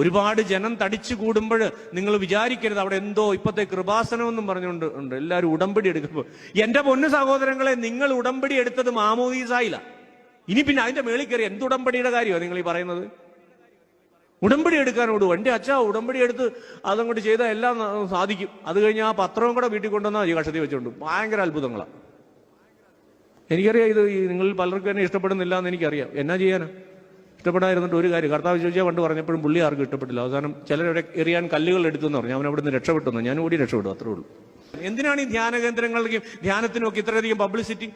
ഒരുപാട് ജനം തടിച്ചു കൂടുമ്പോൾ നിങ്ങൾ വിചാരിക്കരുത് അവിടെ എന്തോ ഇപ്പത്തെ കൃപാസനം എന്നും പറഞ്ഞുകൊണ്ട് ഉണ്ട്. എല്ലാവരും ഉടമ്പടി എടുക്കുമ്പോൾ എന്റെ പൊന്നു സഹോദരങ്ങളെ, നിങ്ങൾ ഉടമ്പടി എടുത്തത് മാമോദീസായില്ല. ഇനി പിന്നെ അതിന്റെ മേളിൽ കയറി എന്ത് ഉടമ്പടിയുടെ കാര്യമാണ് നിങ്ങൾ ഈ പറയുന്നത്? ഉടമ്പടി എടുക്കാനോട് എന്റെ അച്ഛാ ഉടമ്പടി എടുത്ത് അതങ്ങോട്ട് ചെയ്താൽ എല്ലാം സാധിക്കും. അത് കഴിഞ്ഞ് ആ പത്രവും കൂടെ വീട്ടിൽ കൊണ്ടുവന്നാൽ ഈ കഷത്തി വെച്ചുകൊണ്ട് ഭയങ്കര അത്ഭുതങ്ങളാണ്. എനിക്കറിയാം ഇത് നിങ്ങളിൽ പലർക്കും എന്നെ ഇഷ്ടപ്പെടുന്നില്ല എന്ന് എനിക്കറിയാം. എന്നാ ചെയ്യാനാ? ഇഷ്ടപ്പെടാതിരുന്നിട്ട് ഒരു കാര്യം. കർത്താവ് ചോദിച്ചാൽ പണ്ട് പറഞ്ഞപ്പോഴും പുള്ളി ആർക്കും ഇഷ്ടപ്പെട്ടില്ല. അവസാനം ചിലരെ എറിയാൻ കല്ലുകൾ എടുത്തു എന്ന് പറഞ്ഞു. അവൻ അവിടെ നിന്ന് രക്ഷപ്പെട്ടു. ഞാൻ ഓടി രക്ഷപ്പെട്ടു, അത്രേ ഉള്ളൂ. എന്തിനാണ് ഈ ധ്യാന കേന്ദ്രങ്ങളിലേക്കും ധ്യാനത്തിനും ഒക്കെ ഇത്രയധികം പബ്ലിസിറ്റി?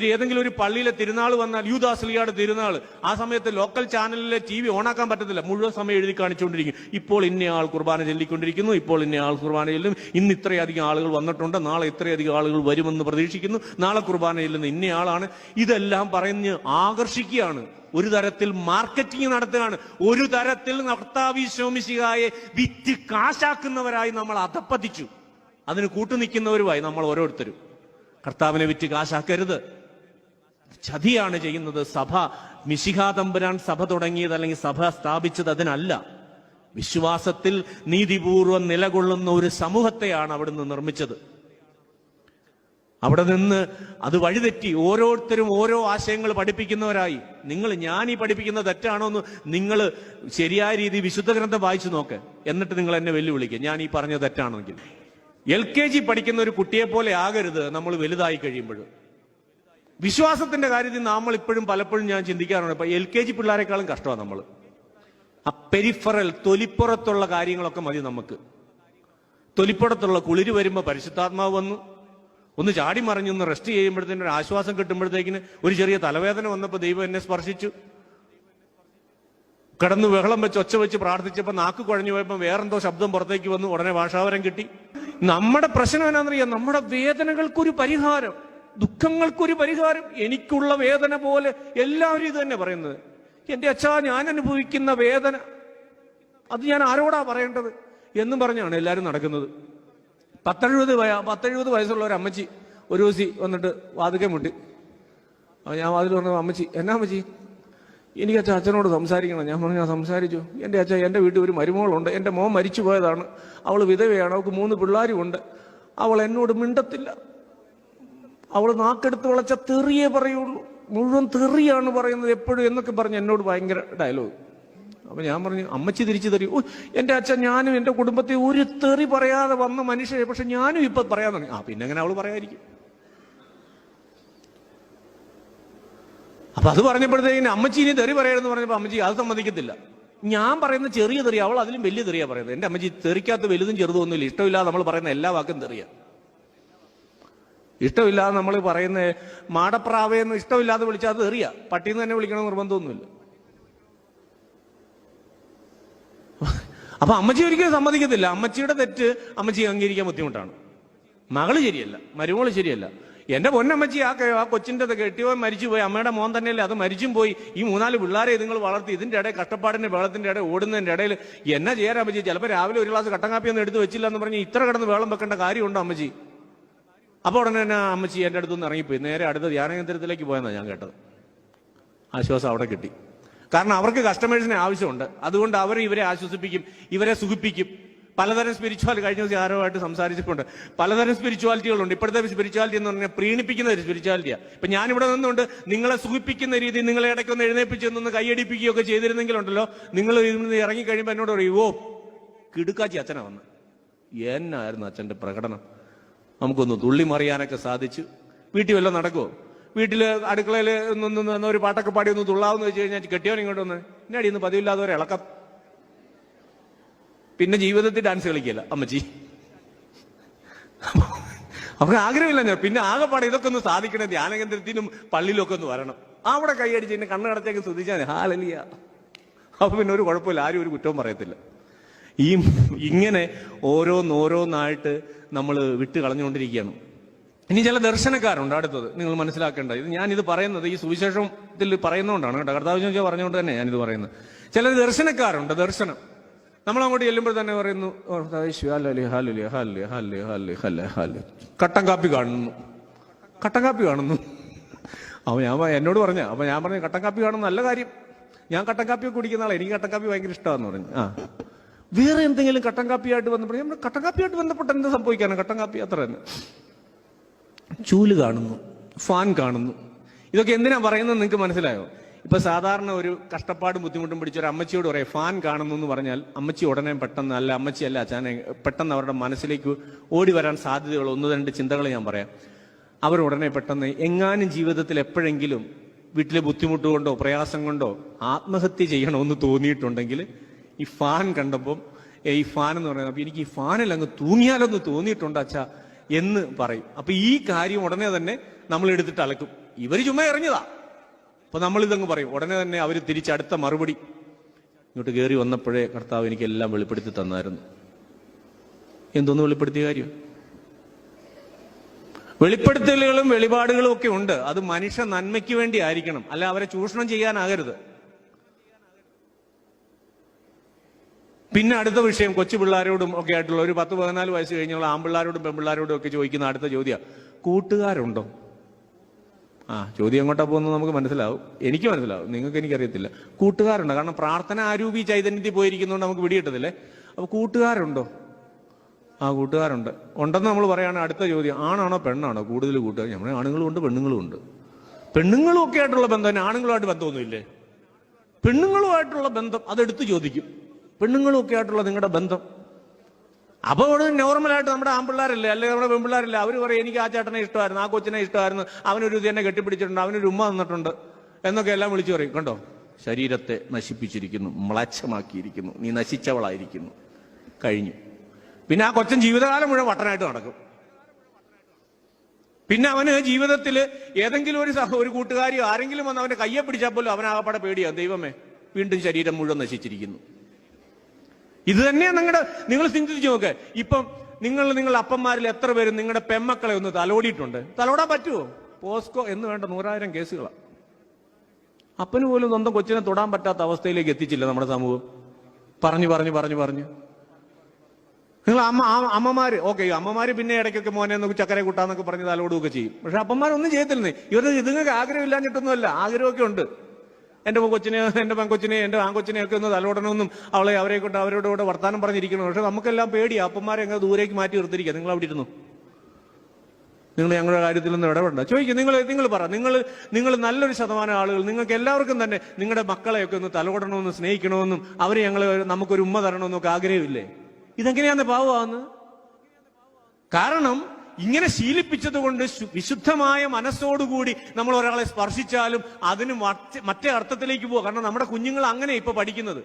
ഏതെങ്കിലും ഒരു പള്ളിയിലെ തിരുനാൾ വന്നാൽ, യൂദാസ്ലിയുടെ തിരുനാൾ, ആ സമയത്ത് ലോക്കൽ ചാനലിലെ TV ഓണാക്കാൻ പറ്റത്തില്ല. മുഴുവൻ സമയം എഴുതി കാണിച്ചുകൊണ്ടിരിക്കും. ഇപ്പോൾ ഇന്നയാൾ കുർബാന ചൊല്ലിക്കൊണ്ടിരിക്കുന്നു, ഇപ്പോൾ ഇന്നയാൾ കുർബാന ചെല്ലും, ഇന്ന് ഇത്രയധികം ആളുകൾ വന്നിട്ടുണ്ട്, നാളെ ഇത്രയധികം ആളുകൾ വരുമെന്ന് പ്രതീക്ഷിക്കുന്നു, നാളെ കുർബാന ചെല്ലുന്ന ഇന്നയാളാണ്. ഇതെല്ലാം പറഞ്ഞ് ആകർഷിക്കുകയാണ്. ഒരു തരത്തിൽ മാർക്കറ്റിംഗ് നടത്തുകയാണ്. ഒരു തരത്തിൽ കർത്താവ് ഈശോ മിശിഹായെ വിറ്റ് കാശാക്കുന്നവരായി നമ്മൾ അധപ്പതിച്ചു. അതിന് കൂട്ടുനിൽക്കുന്നവരുമായി നമ്മൾ ഓരോരുത്തരും. കർത്താവിനെ വിറ്റ് കാശാക്കരുത്. ചതിയാണ് ചെയ്യുന്നത്. സഭ, മിശിഹാ തമ്പുരാൻ സഭ തുടങ്ങിയത് അല്ലെങ്കിൽ സഭ സ്ഥാപിച്ചത് അതിനല്ല. വിശ്വാസത്തിൽ നീതിപൂർവം നിലകൊള്ളുന്ന ഒരു സമൂഹത്തെയാണ് അവിടുന്ന് നിർമ്മിച്ചത്. അവിടെ നിന്ന് അത് വഴിതെറ്റി ഓരോരുത്തരും ഓരോ ആശയങ്ങൾ പഠിപ്പിക്കുന്നവരായി. ഞാൻ ഈ പഠിപ്പിക്കുന്ന തെറ്റാണോ എന്ന് നിങ്ങൾ ശരിയായ രീതി വിശുദ്ധ ഗ്രന്ഥം വായിച്ചു നോക്ക്. എന്നിട്ട് നിങ്ങൾ എന്നെ വെല്ലുവിളിക്കുക ഞാൻ ഈ പറഞ്ഞ തെറ്റാണെങ്കിൽ. LKG പഠിക്കുന്ന ഒരു കുട്ടിയെ പോലെ ആകരുത് നമ്മൾ വലുതായി കഴിയുമ്പോൾ. വിശ്വാസത്തിന്റെ കാര്യത്തിൽ നമ്മൾ ഇപ്പോഴും പലപ്പോഴും ഞാൻ ചിന്തിക്കാറുണ്ട്, ഇപ്പൊ LKG പിള്ളേരെക്കാളും കഷ്ടമാണ് നമ്മൾ. ആ പെരിഫറൽ തൊലിപ്പുറത്തുള്ള കാര്യങ്ങളൊക്കെ മതി നമുക്ക്. തൊലിപ്പുറത്തുള്ള കുളിര് വരുമ്പോൾ പരിശുദ്ധാത്മാവ് വന്നു, ഒന്ന് ചാടി മറിഞ്ഞ് ഒന്ന് റെസ്റ്റ് ചെയ്യുമ്പോഴത്തേനും ഒരു ആശ്വാസം കിട്ടുമ്പോഴത്തേക്കിന് ഒരു ചെറിയ തലവേദന വന്നപ്പോൾ ദൈവം എന്നെ സ്പർശിച്ചു. കിടന്ന് ബഹളം വെച്ച് ഒച്ച വെച്ച് പ്രാർത്ഥിച്ചപ്പോൾ നാക്ക് കുഴഞ്ഞു പോയപ്പോൾ വേറെന്തോ ശബ്ദം പുറത്തേക്ക് വന്നു, ഉടനെ ഭാഷാവരം കിട്ടി. നമ്മുടെ പ്രശ്നം എന്നാന്നറിയാം, നമ്മുടെ വേദനകൾക്കൊരു പരിഹാരം, ദുഃഖങ്ങൾക്കൊരു പരിഹാരം. എനിക്കുള്ള വേദന പോലെ എല്ലാവരും ഇത് തന്നെ പറയുന്നത്. എന്റെ അച്ഛാ ഞാൻ അനുഭവിക്കുന്ന വേദന അത് ഞാൻ ആരോടാ പറയേണ്ടത് എന്നും പറഞ്ഞാണ് എല്ലാവരും നടക്കുന്നത്. 10-70 വയസ്സുള്ള ഒരു അമ്മച്ചി ഒരു ദിവസം വന്നിട്ട് വാതിക്കെ മുട്ടി. ഞാൻ വാതിൽ പറഞ്ഞു, അമ്മച്ചി എന്നാ അമ്മച്ചി? എനിക്ക് അച്ഛനോട് സംസാരിക്കണം. ഞാൻ പറഞ്ഞു ഞാൻ സംസാരിച്ചു. എൻ്റെ അച്ഛൻ എൻ്റെ വീട്ടിൽ ഒരു മരുമകളുണ്ട്, എൻ്റെ മോൻ മരിച്ചു പോയതാണ്, അവൾ വിധവയാണ്, അവൾക്ക് 3 പിള്ളേരുമുണ്ട്. അവൾ എന്നോട് മിണ്ടത്തില്ല. അവൾ നാക്കെടുത്ത് വളച്ച തെറിയേ പറയുള്ളൂ, മുഴുവൻ തെറിയാണ് പറയുന്നത് എപ്പോഴും എന്നൊക്കെ പറഞ്ഞ് എന്നോട് ഭയങ്കര ഡയലോഗ്. അപ്പൊ ഞാൻ പറഞ്ഞു അമ്മച്ചി തിരിച്ചു തരും. എൻ്റെ അച്ഛൻ ഞാനും എൻ്റെ കുടുംബത്തെ ഒരു തെറി പറയാതെ വന്ന മനുഷ്യരെ, പക്ഷെ ഞാനും ഇപ്പൊ പറയാൻ തുടങ്ങി. പിന്നെ എങ്ങനെ അവള് പറയാതിരിക്കും? അപ്പൊ അത് പറഞ്ഞപ്പോഴത്തേക്കിന് അമ്മച്ചി ഇനി തെറി പറയണമെന്ന് പറഞ്ഞപ്പോൾ അമ്മച്ചി അത് സമ്മതിക്കത്തില്ല. ഞാൻ പറയുന്ന ചെറിയ തെറിയ, അവൾ അതിലും വലിയ തെറിയാ പറയുന്നത്. എൻ്റെ അമ്മച്ചി തെറിക്കാത്ത വലുതും ചെറുതും ഒന്നുമില്ല. ഇഷ്ടമില്ലാതെ നമ്മൾ പറയുന്ന എല്ലാ വാക്കും തെറിയ. ഇഷ്ടമില്ലാതെ നമ്മൾ പറയുന്ന മാടപ്രാവയെന്ന് ഇഷ്ടമില്ലാതെ വിളിച്ചാൽ അത് തെറിയ. പട്ടിന്ന് തന്നെ വിളിക്കണം നിർബന്ധമൊന്നുമില്ല. അപ്പൊ അമ്മച്ചി ഒരിക്കലും സമ്മതിക്കത്തില്ല. അമ്മച്ചിയുടെ തെറ്റ് അമ്മച്ചി അംഗീകരിക്കാൻ ബുദ്ധിമുട്ടാണ്. മകള് ശരിയല്ല, മരുമോള് ശരിയല്ല. എന്റെ പൊന്നമ്മച്ചി ആ കൊച്ചിന്റെ കെട്ടിയവൻ മരിച്ചുപോയി, അമ്മയുടെ മോൻ തന്നെയല്ലേ അത് മരിച്ചും പോയി. ഈ 3-4 പിള്ളേരെ നിങ്ങൾ വളർത്തി, ഇതിന്റെ ഇടയിൽ കഷ്ടപ്പാടിന്റെ വെള്ളത്തിന്റെ ഇടയിൽ ഓടുന്നതിന്റെ ഇടയിൽ എന്നാ ചെയ്യാൻ അമ്മച്ചി? ചിലപ്പോൾ രാവിലെ ഒരു ഗ്ലാസ് കട്ടൻ കാപ്പി ഒന്നും എടുത്ത് വെച്ചില്ല എന്ന് പറഞ്ഞ് ഇത്ര കിടന്ന് വെള്ളം വെക്കേണ്ട കാര്യമുണ്ടോ അമ്മച്ചി? അപ്പൊ ഉടനെ തന്നെ അമ്മച്ചി എന്റെ അടുത്തുനിന്ന് ഇറങ്ങിപ്പോയി. നേരെ അടുത്ത ധ്യാന കേന്ദ്രത്തിലേക്ക് പോയെന്നാണ് ഞാൻ കേട്ടത്. ആശ്വാസം അവിടെ കിട്ടി. കാരണം അവർക്ക് കസ്റ്റമേഴ്സിനെ ആവശ്യമുണ്ട്. അതുകൊണ്ട് അവർ ഇവരെ ആശ്വസിപ്പിക്കും, ഇവരെ സുഖിപ്പിക്കും. പലതരം സ്പിരിച്വാലിറ്റി, കഴിഞ്ഞ ദിവസം ആരോമായിട്ട് സംസാരിച്ചിട്ടുണ്ട്. പലതരം സ്പിരിച്വാലിറ്റികളുണ്ട്. ഇപ്പോഴത്തെ സ്പിരിച്വാലിറ്റി എന്ന് പറഞ്ഞാൽ പ്രീണിപ്പിക്കുന്ന ഒരു സ്പിരിച്വാലിറ്റിയാണ്. ഇപ്പൊ ഞാനിവിടെ നിന്നുകൊണ്ട് നിങ്ങളെ സുഖിപ്പിക്കുന്ന രീതി, നിങ്ങളെ ഇടയ്ക്കൊന്ന് എഴുന്നേപ്പിച്ച് നിന്ന് കൈയടിപ്പിക്കുകയൊക്കെ ചെയ്തിരുന്നെങ്കിലുണ്ടല്ലോ, നിങ്ങൾ ഇവിടുന്ന് ഇറങ്ങി കഴിയുമ്പോൾ എന്നോട് പറയും, ഓ കിടുക്കാച്ചി അച്ഛനാ വന്ന്. എന്നായിരുന്നു അച്ഛന്റെ പ്രകടനം? നമുക്കൊന്ന് തുള്ളി മറിയാനൊക്കെ സാധിച്ചു. വീട്ടിൽ വല്ലതും നടക്കുമോ? വീട്ടില് അടുക്കളയിൽ നിന്ന് ഒരു പാട്ടൊക്കെ പാടി ഒന്ന് തുള്ളാവെന്ന് വെച്ച് കഴിഞ്ഞാൽ കെട്ടിയവൻ ഇങ്ങോട്ട് വന്ന് എന്നെ അടിയൊന്ന് പതിവില്ലാതെ ഒരു ഇളക്കം. പിന്നെ ജീവിതത്തിൽ ഡാൻസ് കളിക്കല്ല അമ്മച്ചി. അവർക്ക് ആഗ്രഹമില്ല. ഞാൻ പിന്നെ ആകെപ്പാടെ ഇതൊക്കെ ഒന്ന് സാധിക്കണേ, ധ്യാനകേന്ദ്രത്തിനും പള്ളിയിലും ഒക്കെ ഒന്ന് വരണം. അവിടെ കൈയടിച്ച് എന്നെ കണ്ണ് കടച്ചേക്ക് ശ്രദ്ധിച്ചാൽ ഹാലലിയ. അപ്പൊ പിന്നെ ഒരു കുഴപ്പമില്ല, ആരും ഒരു കുറ്റവും പറയത്തില്ല. ഇങ്ങനെ ഓരോന്നായിട്ട് നമ്മൾ വിട്ട് കളഞ്ഞുകൊണ്ടിരിക്കുകയാണ്. ഇനി ചില ദർശനക്കാരുണ്ട്. അടുത്തത് നിങ്ങൾ മനസ്സിലാക്കേണ്ട, ഞാനിത് പറയുന്നത് ഈ സുവിശേഷത്തിൽ പറയുന്നതുകൊണ്ടാണ് കേട്ടോ. കർത്താവ് പറഞ്ഞുകൊണ്ട് തന്നെ ഞാനിത് പറയുന്നത്. ചില ദർശനക്കാരുണ്ട്. ദർശനം നമ്മളങ്ങോട്ട് ചെല്ലുമ്പോൾ തന്നെ പറയുന്നു കട്ടൻ കാപ്പി കാണുന്നു. കട്ടൻ കാപ്പി കാണുന്നു. അപ്പൊ എന്നോട് പറഞ്ഞ, അപ്പൊ ഞാൻ പറഞ്ഞു കട്ടൻ കാപ്പി കാണുന്നു, നല്ല കാര്യം. ഞാൻ കട്ടൻ കാപ്പി കുടിക്കുന്ന ആളെ, എനിക്ക് കട്ടൻ കാപ്പി ഭയങ്കര ഇഷ്ടമാണെന്ന് പറഞ്ഞു. വേറെ എന്തെങ്കിലും കട്ടൻ കാപ്പിയായിട്ട് ബന്ധപ്പെട്ട് നമ്മൾ കട്ടൻ കാപ്പിയായിട്ട് ബന്ധപ്പെട്ട് എന്ത് സംഭവിക്കാനാണ്? കട്ടൻ കാപ്പി അത്ര തന്നെ. ചൂല് കാണുന്നു, ഫാൻ കാണുന്നു. ഇതൊക്കെ എന്തിനാ പറയുന്നത് നിങ്ങൾക്ക് മനസ്സിലായോ? ഇപ്പൊ സാധാരണ ഒരു കഷ്ടപ്പാടും ബുദ്ധിമുട്ടും പിടിച്ച ഒരു അമ്മച്ചിയോട് പറയാം ഫാൻ കാണുന്നു എന്ന് പറഞ്ഞാൽ അമ്മച്ചി ഉടനെ പെട്ടെന്ന്, അല്ല അമ്മച്ചി അല്ല അച്ഛനെ, പെട്ടെന്ന് അവരുടെ മനസ്സിലേക്ക് ഓടി വരാൻ സാധ്യതയുള്ള 1-2 ചിന്തകൾ ഞാൻ പറയാം. അവർ ഉടനെ പെട്ടെന്ന് എങ്ങാനും ജീവിതത്തിൽ എപ്പോഴെങ്കിലും വീട്ടിലെ ബുദ്ധിമുട്ട് കൊണ്ടോ പ്രയാസം കൊണ്ടോ ആത്മഹത്യ ചെയ്യണമെന്ന് തോന്നിയിട്ടുണ്ടെങ്കിൽ ഈ ഫാൻ കണ്ടപ്പം, ഈ ഫാൻ എന്ന് പറയുന്നത്, അപ്പൊ എനിക്ക് ഈ ഫാനിൽ അങ്ങ് തൂങ്ങിയാലൊന്ന് തോന്നിയിട്ടുണ്ട് അച്ഛാ എന്ന് പറയും. അപ്പൊ ഈ കാര്യം ഉടനെ തന്നെ നമ്മൾ എടുത്തിട്ട് അലക്കും. ഇവര് ചുമ്മാ എറിഞ്ഞതാ. അപ്പൊ നമ്മളിതങ്ങ് പറയും. ഉടനെ തന്നെ അവർ തിരിച്ചടുത്ത മറുപടി, ഇങ്ങോട്ട് കയറി വന്നപ്പോഴേ കർത്താവ് എനിക്ക് എല്ലാം വെളിപ്പെടുത്തി തന്നായിരുന്നു. എന്തോന്ന് വെളിപ്പെടുത്തിയ കാര്യം? വെളിപ്പെടുത്തലുകളും വെളിപാടുകളും ഒക്കെ ഉണ്ട്. അത് മനുഷ്യ നന്മയ്ക്ക് വേണ്ടി ആയിരിക്കണം, അല്ല അവരെ ചൂഷണം ചെയ്യാനാകരുത്. പിന്നെ അടുത്ത വിഷയം കൊച്ചു പിള്ളേരോടും ഒക്കെ ആയിട്ടുള്ള ഒരു 10-14 വയസ്സ് കഴിഞ്ഞുള്ള ആൺപിള്ളാരോടും പെൺപിള്ളാരോടും ഒക്കെ ചോദിക്കുന്ന അടുത്ത ചോദ്യം, കൂട്ടുകാരുണ്ടോ? ചോദ്യം എങ്ങോട്ടാ പോകുന്നത് നമുക്ക് മനസ്സിലാവും, എനിക്ക് മനസ്സിലാവും, നിങ്ങൾക്ക് എനിക്കറിയത്തില്ല. കൂട്ടുകാരുണ്ടോ? കാരണം പ്രാർത്ഥന ആരൂപി ചൈതന്യത്തിൽ പോയിരിക്കുന്നതുകൊണ്ട് നമുക്ക് പിടികിട്ടത്തില്ലേ. അപ്പൊ കൂട്ടുകാരുണ്ടോ? കൂട്ടുകാരുണ്ട്. ഉണ്ടെന്ന് നമ്മൾ പറയുകയാണ്. അടുത്ത ചോദ്യം, ആണാണോ പെണ്ണാണോ കൂടുതൽ കൂട്ടുകാർ? നമ്മുടെ ആണുങ്ങളും ഉണ്ട് പെണ്ണുങ്ങളും ഉണ്ട്. പെണ്ണുങ്ങളും ഒക്കെ ആയിട്ടുള്ള ബന്ധം, ആണുങ്ങളുമായിട്ട് ബന്ധമൊന്നുമില്ലേ? പെണ്ണുങ്ങളുമായിട്ടുള്ള ബന്ധം അതെടുത്ത് ചോദിക്കും. പെണ്ണുങ്ങളും ഒക്കെ ആയിട്ടുള്ള നിങ്ങളുടെ ബന്ധം. അപ്പൊ അവിടെ നോർമലായിട്ട് നമ്മുടെ ആൺപിള്ളാരല്ലേ, അല്ലെങ്കിൽ നമ്മുടെ പെൺപിള്ളാരല്ലേ, അവർ പറയും എനിക്ക് ആ ചേട്ടനെ ഇഷ്ടമായിരുന്നു, ആ കൊച്ചിനെ ഇഷ്ടമായിരുന്നു, അവനൊരു ഇത് എന്നെ കെട്ടിപ്പിടിച്ചിട്ടുണ്ട്, അവനൊരു ഉമ്മ തന്നിട്ടുണ്ട് എന്നൊക്കെ എല്ലാം വിളിച്ചു പറയും. കണ്ടോ, ശരീരത്തെ നശിപ്പിച്ചിരിക്കുന്നു, മ്ലേച്ഛമാക്കിയിരിക്കുന്നു, നീ നശിച്ചവളായിരിക്കുന്നു, കഴിഞ്ഞു. പിന്നെ ആ കൊച്ചൻ ജീവിതകാലം മുഴുവൻ വട്ടനായിട്ട് നടക്കും. പിന്നെ അവന് ജീവിതത്തിൽ ഏതെങ്കിലും ഒരു കൂട്ടുകാരിയോ ആരെങ്കിലും വന്ന് അവന്റെ കയ്യെ പിടിച്ചാൽ പോലും അവനാകപ്പാടെ പേടിയാ, ദൈവമേ വീണ്ടും ശരീരം മുഴുവൻ നശിച്ചിരിക്കുന്നു. ഇത് തന്നെയാണ് നിങ്ങൾ ചിന്തിച്ചു നോക്ക്. ഇപ്പം നിങ്ങൾ അപ്പന്മാരിൽ എത്ര പേരും നിങ്ങളുടെ പെമ്മക്കളെ ഒന്ന് തലോടിയിട്ടുണ്ട്? തലോടാൻ പറ്റുമോ? പോസ്കോ എന്ന് വേണ്ട 100,000 കേസുകളാണ്. അപ്പന് പോലും സ്വന്തം കൊച്ചിനെ തൊടാൻ പറ്റാത്ത അവസ്ഥയിലേക്ക് എത്തിച്ചില്ല നമ്മുടെ സമൂഹം. പറഞ്ഞു നിങ്ങൾ അമ്മമാര് ഓക്കെ, അമ്മമാര് പിന്നെ ഇടയ്ക്കൊക്കെ മോനെ നോക്കി ചക്കരെ കൂട്ടാന്നൊക്കെ പറഞ്ഞ് തലോടുകയൊക്കെ ചെയ്യും. പക്ഷെ അപ്പന്മാരൊന്നും ചെയ്യത്തില്ലേ. ഇതുങ്ങൾക്ക് ആഗ്രഹമില്ലാഞ്ഞിട്ടൊന്നുമല്ല, ആഗ്രഹമൊക്കെ ഉണ്ട്. എന്റെ കൊച്ചിനെ, എന്റെ പെൺകൊച്ചിനെ, എന്റെ ആൺകൊച്ചിനെ ഒക്കെ ഒന്ന് തലോടണമെന്നും അവരെ കൊണ്ട് അവരോട് കൂടെ വർത്താനം പറഞ്ഞിരിക്കണം. പക്ഷെ നമുക്കെല്ലാം പേടിയാ. അപ്പന്മാരെ എങ്ങനെ ദൂരേക്ക് മാറ്റി നിർത്തിയിരിക്കുക. നിങ്ങൾ അവിടെ ഇരുന്നു, നിങ്ങൾ ഞങ്ങളുടെ കാര്യത്തിലൊന്നും ഇടപെടണ്ട. ചോദിക്കും, നിങ്ങൾ പറ, നിങ്ങൾ നല്ലൊരു ശതമാനം ആളുകൾ, നിങ്ങൾക്ക് എല്ലാവർക്കും തന്നെ നിങ്ങളുടെ മക്കളെയൊക്കെ ഒന്ന് തലോടണമെന്നും സ്നേഹിക്കണമെന്നും അവരെ നമുക്കൊരു ഉമ്മ തരണമെന്നും ഒക്കെ ആഗ്രഹമില്ലേ? ഇതെങ്ങനെയാന്ന് പാവമാന്ന്? കാരണം ഇങ്ങനെ ശീലിപ്പിച്ചത് കൊണ്ട് വിശുദ്ധമായ മനസ്സോടുകൂടി നമ്മൾ ഒരാളെ സ്പർശിച്ചാലും അതിന് മറ്റേ അർത്ഥത്തിലേക്ക് പോകും. കാരണം നമ്മുടെ കുഞ്ഞുങ്ങൾ അങ്ങനെ ഇപ്പൊ പഠിക്കുന്നത്.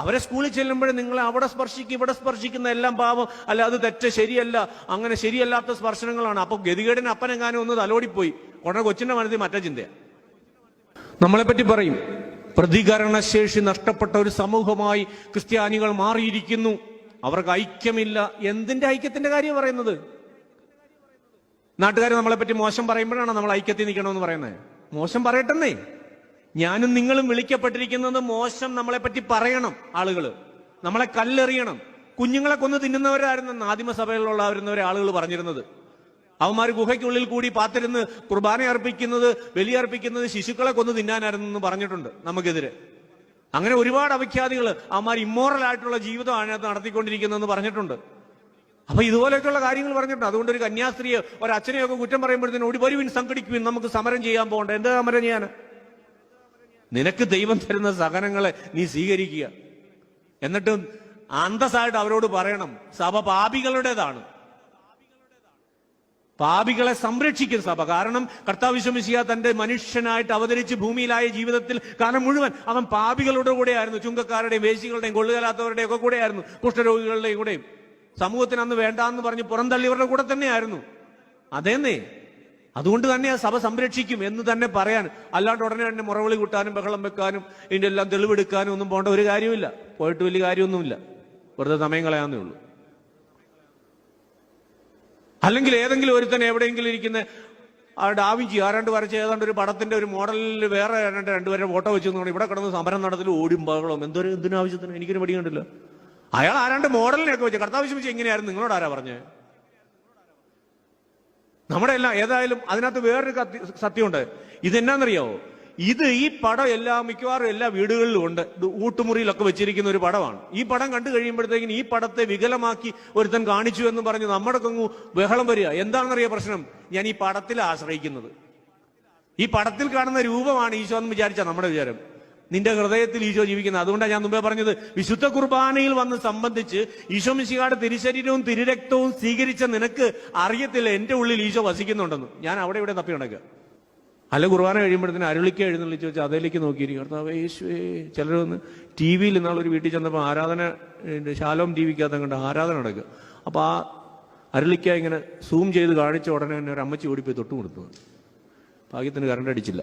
അവരെ സ്കൂളിൽ ചെല്ലുമ്പോഴേ നിങ്ങൾ അവിടെ സ്പർശിക്കും ഇവിടെ സ്പർശിക്കുന്ന എല്ലാം പാവം, അല്ല അത് തെറ്റ്, ശരിയല്ല, അങ്ങനെ ശരിയല്ലാത്ത സ്പർശനങ്ങളാണ്. അപ്പൊ ഗതികേടിന് അപ്പനെങ്ങാനും ഒന്ന് തലോടിപ്പോയി ഉടനെ കൊച്ചിന്റെ മനസ്സിൽ മറ്റേ ചിന്തയാണ്. നമ്മളെപ്പറ്റി പറയും, പ്രതികരണശേഷി നഷ്ടപ്പെട്ട ഒരു സമൂഹമായി ക്രിസ്ത്യാനികൾ മാറിയിരിക്കുന്നു, അവർക്ക് ഐക്യമില്ല. എന്തിന്റെ ഐക്യത്തിന്റെ കാര്യം പറയുന്നത്? നാട്ടുകാർ നമ്മളെപ്പറ്റി മോശം പറയുമ്പോഴാണ് നമ്മൾ ഐക്യത്തിൽ നിൽക്കണമെന്ന് പറയുന്നത്. മോശം പറയട്ടെന്നേ. ഞാനും നിങ്ങളും വിളിക്കപ്പെട്ടിരിക്കുന്നത് മോശം നമ്മളെപ്പറ്റി പറയണം. ആളുകൾ നമ്മളെ കല്ലെറിയണം. കുഞ്ഞുങ്ങളെ കൊന്ന് തിന്നുന്നവരായിരുന്നു ആദിമസഭയിലുള്ളവരുന്നവരെ ആളുകൾ പറഞ്ഞിരുന്നത്. അവന്മാർ ഗുഹയ്ക്കുള്ളിൽ കൂടി പാത്തിരുന്ന് കുർബാന അർപ്പിക്കുന്നത്, ബലിയർപ്പിക്കുന്നത് ശിശുക്കളെ കൊന്ന് തിന്നാനായിരുന്നു എന്ന് പറഞ്ഞിട്ടുണ്ട് നമുക്കെതിരെ. അങ്ങനെ ഒരുപാട് അവിഖ്യാതികൾ അവന്മാർ ഇമ്മോറൽ ആയിട്ടുള്ള ജീവിതം അതിനകത്ത് നടത്തിക്കൊണ്ടിരിക്കുന്നതെന്ന് പറഞ്ഞിട്ടുണ്ട്. അപ്പൊ ഇതുപോലെയൊക്കെയുള്ള കാര്യങ്ങൾ പറഞ്ഞിട്ടുണ്ട്. അതുകൊണ്ട് ഒരു കന്യാസ്ത്രീയെ, ഒരച്ഛനെയൊക്കെ കുറ്റം പറയുമ്പോഴത്തേനും ഓടി വരുവിൻ, സംഘടിക്കുവിൻ, നമുക്ക് സമരം ചെയ്യാൻ പോകണ്ട. എന്താ സമരം ചെയ്യാൻ? നിനക്ക് ദൈവം തരുന്ന സഹനങ്ങളെ നീ സ്വീകരിക്കുക. എന്നിട്ട് അന്തസ്സായിട്ട് അവരോട് പറയണം, സഭ പാപികളുടേതാണ്, പാപികളെ സംരക്ഷിക്കും സഭ. കാരണം കർത്താവ് യേശു മിശിഹാ തന്റെ മനുഷ്യനായിട്ട് അവതരിച്ച് ഭൂമിയിലായ ജീവിതത്തിൽ കാലം മുഴുവൻ അവൻ പാപികളുടെ കൂടെയായിരുന്നു. ചുങ്കക്കാരുടെയും വേശികളുടെയും കൊള്ളുകലാത്തവരുടെയും ഒക്കെ കൂടെയായിരുന്നു, കുഷ്ഠരോഗികളുടെയും കൂടെയും. സമൂഹത്തിന് അന്ന് വേണ്ടാന്ന് പറഞ്ഞ് പുറന്തള്ളിയവരുടെ കൂടെ തന്നെയായിരുന്നു. അതേന്നേ. അതുകൊണ്ട് തന്നെ ആ സഭ സംരക്ഷിക്കും എന്ന് തന്നെ പറയാൻ, അല്ലാണ്ട് ഉടനെ തന്നെ മുറവിളി കൂട്ടാനും ബഹളം വെക്കാനും ഇതിന്റെ എല്ലാം തെളിവെടുക്കാനും ഒന്നും പോകേണ്ട ഒരു കാര്യമില്ല. പോയിട്ട് വലിയ കാര്യമൊന്നുമില്ല, വെറുതെ സമയം കളയാന്നേ ഉള്ളൂ. അല്ലെങ്കിൽ ഏതെങ്കിലും ഒരുത്തന്നെ എവിടെയെങ്കിലും ഇരിക്കുന്ന ഡാവിഞ്ചി ആരാണ്ട് വരച്ച് ഏതാണ്ട് ഒരു പടത്തിന്റെ ഒരു മോഡലിൽ വേറെ രണ്ടുപേരെ ഫോട്ടോ വെച്ചു ഇവിടെ കിടന്ന് സമരം നടത്തൽ ഓടിയും ബഹളം എന്തിനാവശ്യത്തിന് എനിക്കൊരു പടി കണ്ടില്ല. അയാൾ ആരാണ്ട് മോഡലിനെയൊക്കെ വെച്ച് കർത്താവ് യേശു എങ്ങനെയായിരുന്നു നിങ്ങളോട് ആരാ പറഞ്ഞേ? നമ്മുടെ എല്ലാം ഏതായാലും അതിനകത്ത് വേറൊരു സത്യമുണ്ട്. ഇതെന്നാന്നറിയാവോ? ഈ പടം മിക്കവാറും എല്ലാ വീടുകളിലും ഉണ്ട്. ഊട്ടുമുറിയിലൊക്കെ വെച്ചിരിക്കുന്ന ഒരു പടമാണ്. ഈ പടം കണ്ടു കഴിയുമ്പോഴത്തേക്കിന് ഈ പടത്തെ വികലമാക്കി ഒരുത്തൻ കാണിച്ചു എന്ന് പറഞ്ഞ് നമ്മുടെ കൊങ്ങു ബഹളം വരിക. എന്താണെന്നറിയ പ്രശ്നം? ഞാൻ ഈ പടത്തിൽ ആശ്രയിക്കുന്നത്, ഈ പടത്തിൽ കാണുന്ന രൂപമാണ് ഈശോ എന്ന് വിചാരിച്ച നമ്മുടെ വിചാരം. നിന്റെ ഹൃദയത്തിൽ ഈശോ ജീവിക്കുന്നത്. അതുകൊണ്ടാണ് ഞാൻ മുമ്പേ പറഞ്ഞത്, വിശുദ്ധ കുർബാനയിൽ വന്ന് സംബന്ധിച്ച് ഈശോ മിശിഹായുടെ തിരുശരീരവും തിരുരക്തവും സ്വീകരിച്ച നിനക്ക് അറിയത്തില്ല എന്റെ ഉള്ളിൽ ഈശോ വസിക്കുന്നുണ്ടെന്ന്. ഞാൻ അവിടെ ഇവിടെ തപ്പി നടക്കുക. അല്ല, കുർബാന കഴിയുമ്പോഴത്തേന് അരുളിക്ക എഴുന്നള്ളിച്ച് വെച്ച് അതേലേക്ക് നോക്കിയിരിക്കും. കർത്താവേ യേശുവേ. ചിലരൊന്ന് ടി വിയിൽ ഇന്നാളൊരു വീട്ടിൽ ചെന്നപ്പോൾ ആരാധന, ശാലോം ടി വിക്കകത്ത് കണ്ട് ആരാധന നടക്കുക. അപ്പൊ ആ അരുളിക്ക ഇങ്ങനെ സൂം ചെയ്ത് കാണിച്ച ഉടനെ തന്നെ ഒരു അമ്മച്ചി ഓടിപ്പോയി തൊട്ട് കൊടുത്തു. ഭാഗ്യത്തിന് കറണ്ട് അടിച്ചില്ല.